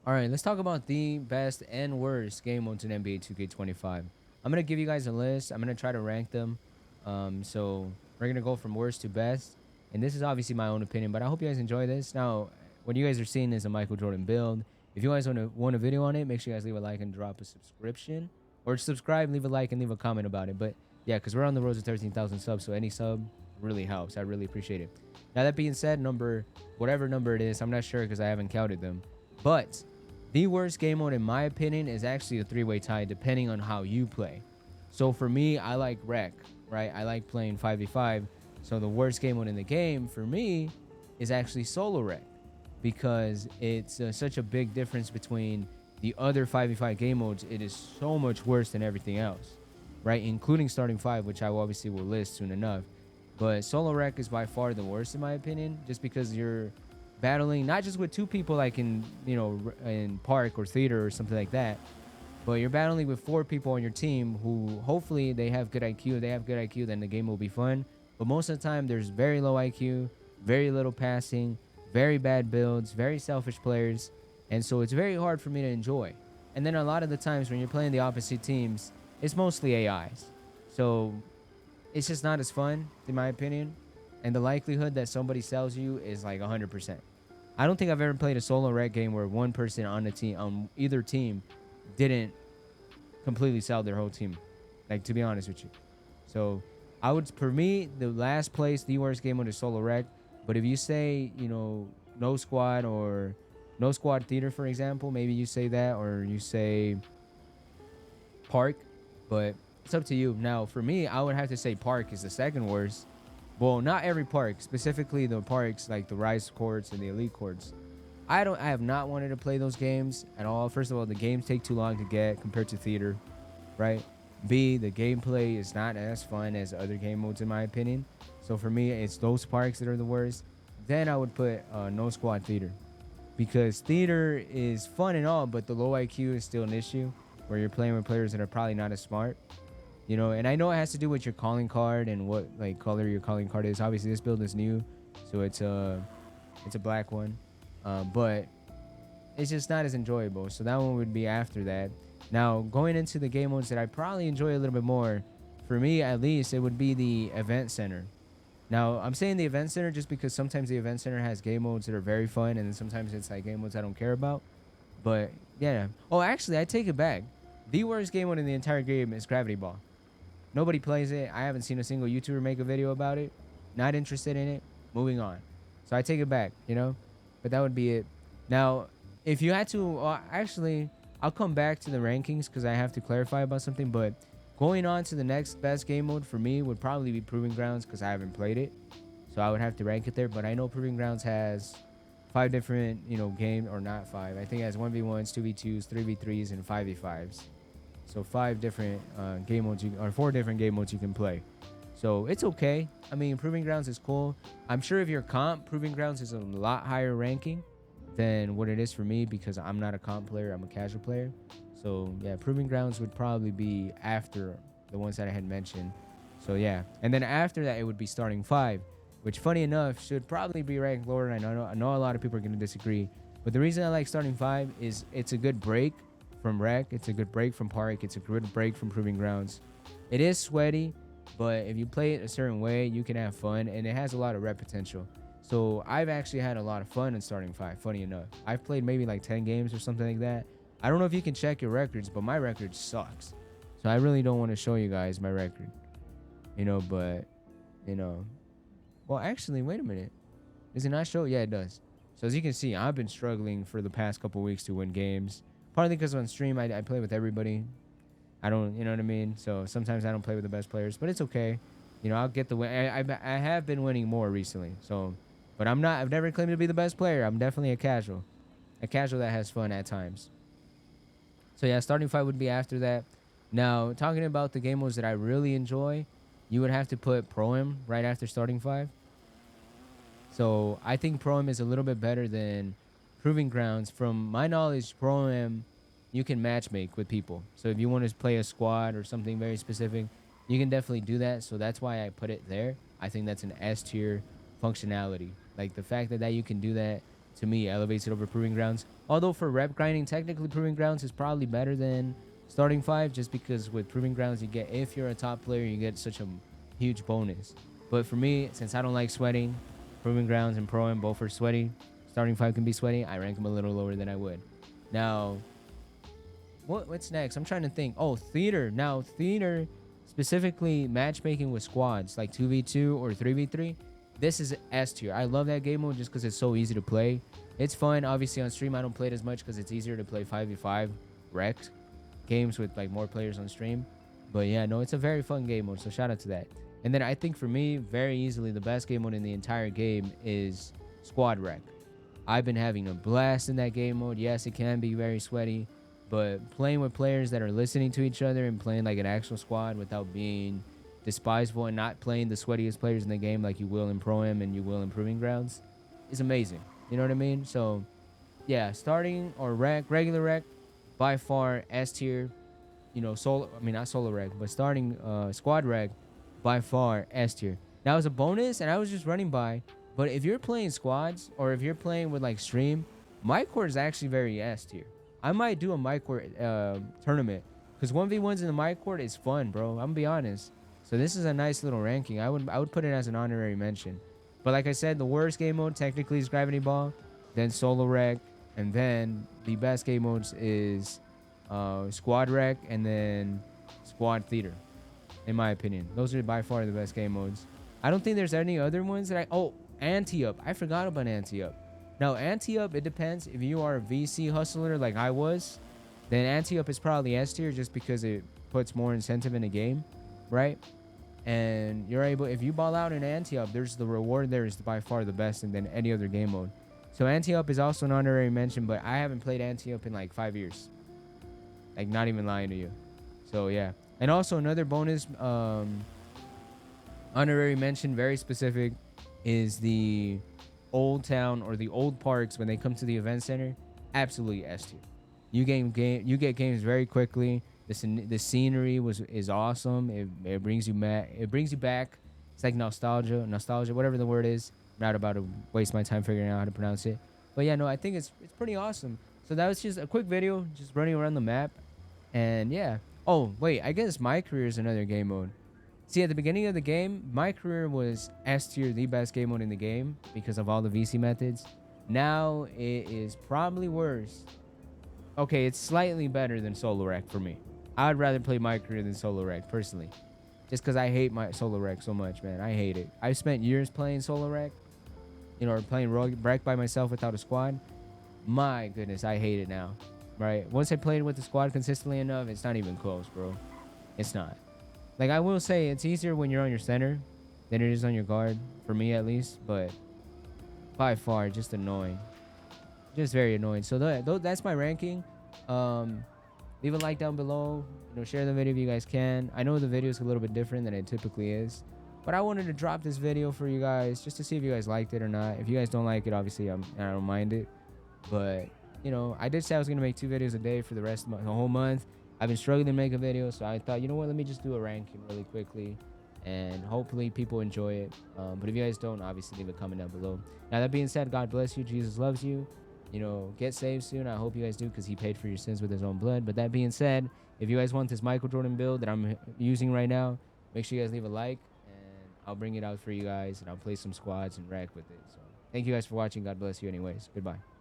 All right, let's talk about the best and worst game modes in NBA 2K25. I'm gonna give you guys a list. I'm gonna try to rank them. So we're gonna go from worst to best, and this is obviously my own opinion, but I hope you guys enjoy this. Now, what you guys are seeing is a Michael Jordan build. If you guys want a video on it, make sure you guys leave a like and drop a subscription, or subscribe, leave a like, and leave a comment about it. But yeah, because we're on the road to 13,000 subs, so any sub really helps. I really appreciate it. Now that being said, whatever number it is, I'm not sure because I haven't counted them, but the worst game mode, in my opinion, is actually a three-way tie, depending on how you play. So for me, I like Rec, right? I like playing 5v5. So the worst game mode in the game for me is actually Solo Rec, because it's such a big difference between the other 5v5 game modes. It is so much worse than everything else, right? Including starting five, which I obviously will list soon enough. But Solo Rec is by far the worst in my opinion, just because you're battling not just with two people like in in park or theater or something like that, but you're battling with four people on your team who hopefully they have good IQ. They have good IQ, then the game will be fun. But most of the time, there's very low IQ, very little passing, very bad builds, very selfish players, and so it's very hard for me to enjoy. And then a lot of the times when you're playing the opposite teams, it's mostly AIs. So it's just not as fun, in my opinion. And the likelihood that somebody sells you is like 100%. I don't think I've ever played a solo rec game where one person on the team, on either team, didn't completely sell their whole team. Like, to be honest with you. So I would, for me, the last place, the worst game mode is solo rec. But if you say, no squad or no squad theater, for example, maybe you say that, or you say park. But it's up to you. Now, for me, I would have to say park is the second worst. Well, not every park, specifically the parks like the Rise courts and the Elite courts. I have not wanted to play those games at all. First of all, the games take too long to get compared to theater, right? B, the gameplay is not as fun as other game modes in my opinion. So for me, it's those parks that are the worst. Then I would put no squad theater, because theater is fun and all, but the low IQ is still an issue where you're playing with players that are probably not as smart. And I know it has to do with your calling card and what like color your calling card is. Obviously, this build is new, so it's a black one, but it's just not as enjoyable. So that one would be after that. Now, going into the game modes that I probably enjoy a little bit more, for me at least, it would be the event center. Now, I'm saying the event center just because sometimes the event center has game modes that are very fun, and then sometimes it's like game modes I don't care about. But yeah. Oh, actually, I take it back. The worst game mode in the entire game is Gravity Ball. Nobody plays it. I haven't seen a single YouTuber make a video about it. Not interested in it. Moving on. So I take it back. But that would be it. Now, if you had to, actually, I'll come back to the rankings because I have to clarify about something. But going on to the next best game mode for me would probably be Proving Grounds because I haven't played it. So I would have to rank it there. But I know Proving Grounds has 5 different, games, or not 5. I think it has 1v1s, 2v2s, 3v3s, and 5v5s. So 5 different game modes, or 4 different game modes you can play. So it's okay. I mean, Proving Grounds is cool. I'm sure if you're comp, Proving Grounds is a lot higher ranking than what it is for me because I'm not a comp player. I'm a casual player. So yeah, Proving Grounds would probably be after the ones that I had mentioned. So yeah, and then after that, it would be Starting 5, which funny enough should probably be ranked lower. And I know a lot of people are going to disagree. But the reason I like Starting 5 is it's a good break from Rec. It's a good break from Park. It's a good break from Proving Grounds. It is sweaty, but if you play it a certain way, you can have fun, and it has a lot of rep potential. So I've actually had a lot of fun in Starting 5, funny enough. I've played maybe like 10 games or something like that. I don't know if you can check your records, but my record sucks. So I really don't want to show you guys my record. But, well, actually, wait a minute. Does it not show? Yeah, it does. So as you can see, I've been struggling for the past couple weeks to win games. Partly because on stream, I play with everybody. I don't, you know what I mean? So sometimes I don't play with the best players, but it's okay. I'll get the win. I have been winning more recently. So, but I've never claimed to be the best player. I'm definitely a casual. A casual that has fun at times. So yeah, Starting 5 would be after that. Now, talking about the game modes that I really enjoy, you would have to put Pro-Am right after Starting 5. So I think Pro-Am is a little bit better than Proving Grounds. From my knowledge, Pro-Am, you can matchmake with people. So if you want to play a squad or something very specific, you can definitely do that. So that's why I put it there. I think that's an S tier functionality. Like the fact that you can do that to me elevates it over Proving Grounds. Although for rep grinding, technically Proving Grounds is probably better than Starting 5, just because with Proving Grounds you get, if you're a top player, you get such a huge bonus. But for me, since I don't like sweating, Proving Grounds and Pro-Am both are sweaty. Starting 5 can be sweaty. I rank them a little lower than I would. Now, what's next? I'm trying to think. Oh, Theater. Now, Theater, specifically matchmaking with squads, like 2v2 or 3v3. This is S tier. I love that game mode just because it's so easy to play. It's fun. Obviously, on stream, I don't play it as much because it's easier to play 5v5 wrecked games with like more players on stream. But yeah, no, it's a very fun game mode. So shout out to that. And then I think for me, very easily, the best game mode in the entire game is Squad Wreck. I've been having a blast in that game mode. Yes, it can be very sweaty, but playing with players that are listening to each other and playing like an actual squad without being despiseful and not playing the sweatiest players in the game like you will in Pro-Am and you will in Proving Grounds is amazing. You know what I mean? So yeah, starting or regular rec, by far S tier. You know, not solo rec, but starting squad rec, by far S tier. Now as a bonus, and I was just running by, but if you're playing squads or if you're playing with like stream, MyCareer is actually very S tier. I might do a MyCareer tournament because 1v1s in the MyCareer is fun, bro. I'm gonna be honest. So this is a nice little ranking. I would put it as an honorary mention. But like I said, the worst game mode technically is Gravity Ball, then Solo Rec, and then the best game modes is Squad Rec and then Squad Theater. In my opinion, those are by far the best game modes. I don't think there's any other ones that Anti-Up. I forgot about Anti-Up. Now, Anti-Up, it depends. If you are a VC hustler like I was, then Anti-Up is probably S tier just because it puts more incentive in the game, right? And you're able, if you ball out in Anti-Up, there's the reward there is by far the best than any other game mode. So Anti-Up is also an honorary mention, but I haven't played Anti-Up in like 5 years. Like, not even lying to you. So, yeah. And also another bonus honorary mention, very specific, is the Old Town or the Old Parks when they come to the event center. Absolutely S tier. You get games very quickly. The scenery is awesome. It brings you back. It's like nostalgia, whatever the word is. I'm not about to waste my time figuring out how to pronounce it. But yeah, no, I think it's pretty awesome. So that was just a quick video, just running around the map, and yeah. Oh wait, I guess MyCareer is another game mode. See, at the beginning of the game, MyCareer was S tier, the best game mode in the game because of all the VC methods. Now it is probably worse. Okay, it's slightly better than Solo Rec for me. I would rather play MyCareer than Solo Rec, personally. Just because I hate my Solo Rec so much, man. I hate it. I spent years playing Solo Rec, or playing Rec by myself without a squad. My goodness, I hate it now, right? Once I played with the squad consistently enough, it's not even close, bro. It's not. Like, I will say, it's easier when you're on your center than it is on your guard, for me at least, but by far, just annoying. Just very annoying. So that's my ranking. Leave a like down below. Share the video if you guys can. I know the video is a little bit different than it typically is, but I wanted to drop this video for you guys just to see if you guys liked it or not. If you guys don't like it, obviously I don't mind it, but I did say I was gonna make 2 videos a day for the rest of the whole month. I've been struggling to make a video, so I thought, you know what, let me just do a ranking really quickly, and hopefully people enjoy it. But if you guys don't, obviously leave a comment down below. Now, that being said, God bless you. Jesus loves you. Get saved soon. I hope you guys do, because he paid for your sins with his own blood. But that being said, if you guys want this Michael Jordan build that I'm using right now, make sure you guys leave a like, and I'll bring it out for you guys, and I'll play some squads and wreck with it. So thank you guys for watching. God bless you anyways. Goodbye.